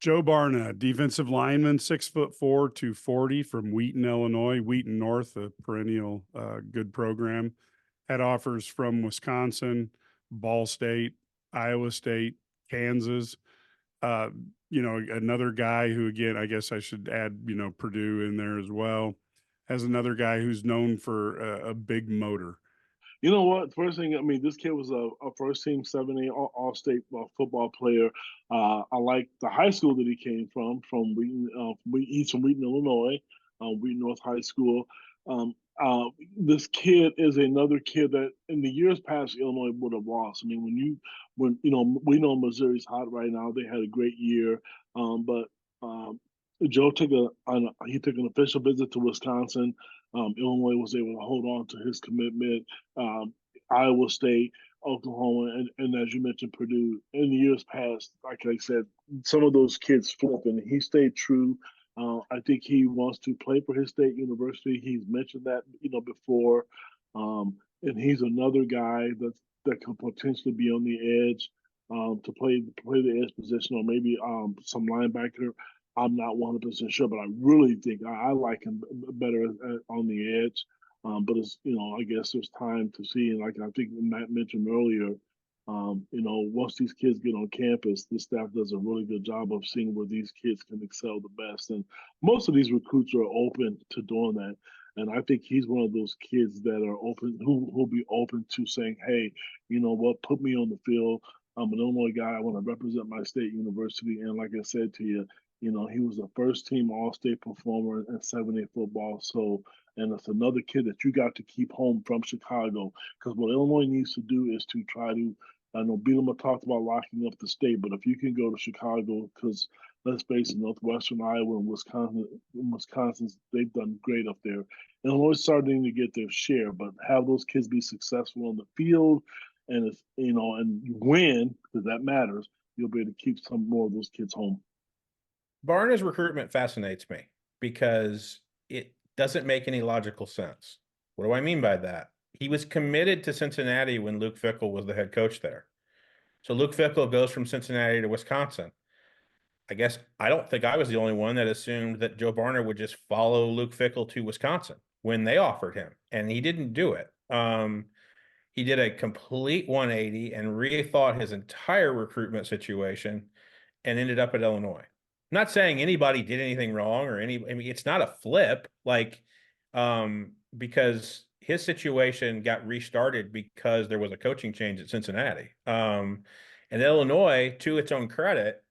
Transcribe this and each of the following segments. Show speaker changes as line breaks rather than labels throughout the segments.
Joe Barna, defensive lineman, 6'4", 240 from Wheaton, Illinois. Wheaton North, a perennial good program. Had offers from Wisconsin, Ball State, Iowa State, Kansas. Uh, another guy who, again, I guess I should add, Purdue in there as well. Has another guy who's known for a big motor.
You know what? First thing, I mean, this kid was a first team 7A all-state football player. I like the high school that he came from Wheaton. He's from Wheaton, Illinois, Wheaton North High School. Um, this kid is another kid that in the years past Illinois would have lost. I mean, when we know Missouri's hot right now. They had a great year, but Joe took an official visit to Wisconsin. Illinois was able to hold on to his commitment. Iowa State, Oklahoma, and as you mentioned, Purdue. In the years past, like I said, some of those kids flipped, and he stayed true. I think he wants to play for his state university. He's mentioned that before, and he's another guy that could potentially be on the edge to play the edge position, or maybe some linebacker. I'm not 100% sure, but I really think I like him better on the edge. But it's, I guess there's time to see. And like I think Matt mentioned earlier, once these kids get on campus, the staff does a really good job of seeing where these kids can excel the best. And most of these recruits are open to doing that. And I think he's one of those kids that are open, who'll be open to saying, hey, you know what, put me on the field. I'm an Illinois guy. I want to represent my state university. And like I said to you, he was a first team All State performer in 7A football. So, and it's another kid that you got to keep home from Chicago. Because what Illinois needs to do is to try to, I know Bielema talked about locking up the state, but if you can go to Chicago, because let's face it, Northwestern Iowa and Wisconsin, they've done great up there. Illinois is starting to get their share, but have those kids be successful on the field, and if and you win, because that matters, you'll be able to keep some more of those kids home.
Barna's recruitment fascinates me because it doesn't make any logical sense. What do I mean by that? He was committed to Cincinnati when Luke Fickell was the head coach there. So Luke Fickell goes from Cincinnati to Wisconsin. I guess I don't think I was the only one that assumed that Joe Barna would just follow Luke Fickell to Wisconsin when they offered him, and he didn't do it. He did a complete 180 and rethought his entire recruitment situation and ended up at Illinois. Not saying anybody did anything wrong I mean, it's not a flip, because his situation got restarted because there was a coaching change at Cincinnati. And Illinois, to its own credit,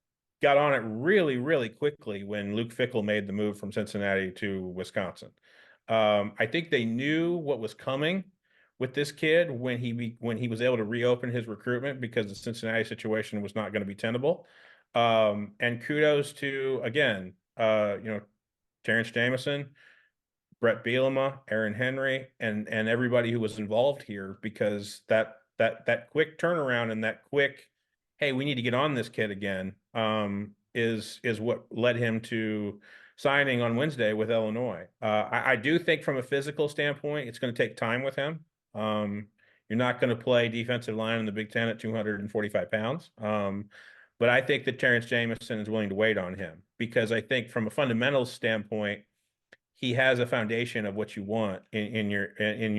got on it really, really quickly when Luke Fickell made the move from Cincinnati to Wisconsin. I think they knew what was coming with this kid when he was able to reopen his recruitment because the Cincinnati situation was not going to be tenable. And kudos to, again, Terrence Jamison, Brett Bielema, Aaron Henry, and everybody who was involved here, because that quick turnaround and that quick, hey, we need to get on this kid again, is what led him to signing on Wednesday with Illinois. I do think from a physical standpoint, it's going to take time with him. You're not going to play defensive line in the Big Ten at 245 pounds. But I think that Terrence Jamison is willing to wait on him because I think from a fundamentals standpoint, he has a foundation of what you want in your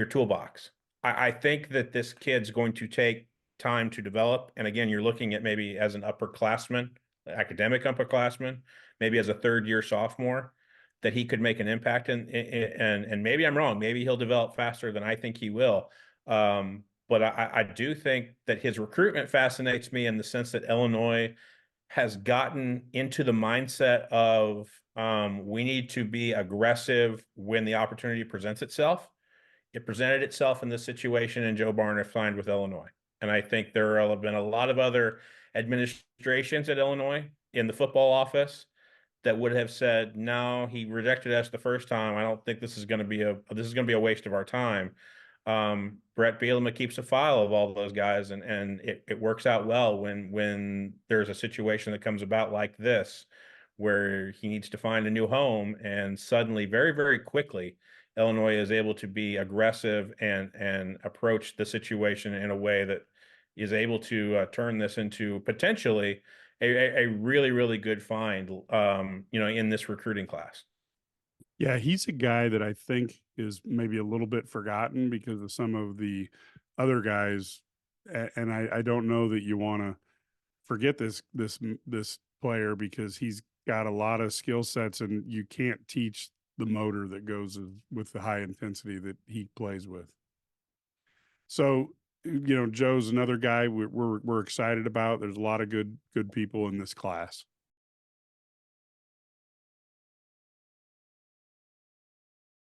toolbox. I think that this kid's going to take time to develop. And again, you're looking at maybe as an upperclassman, academic upperclassman, maybe as a third-year sophomore, that he could make an impact. And maybe I'm wrong. Maybe he'll develop faster than I think he will. But I do think that his recruitment fascinates me in the sense that Illinois has gotten into the mindset of we need to be aggressive when the opportunity presents itself. It presented itself in this situation, and Joe Barna signed with Illinois. And I think there have been a lot of other administrations at Illinois in the football office that would have said, no, he rejected us the first time. I don't think this is going to be a waste of our time. Brett Bielema keeps a file of all those guys, and it works out well when there's a situation that comes about like this, where he needs to find a new home, and suddenly, very, very quickly, Illinois is able to be aggressive and approach the situation in a way that is able to turn this into potentially a really, really good find, in this recruiting class.
Yeah, he's a guy that I think is maybe a little bit forgotten because of some of the other guys, and I don't know that you want to forget this player because he's got a lot of skill sets, and you can't teach the motor that goes with the high intensity that he plays with. So, Joe's another guy we're excited about. There's a lot of good people in this class.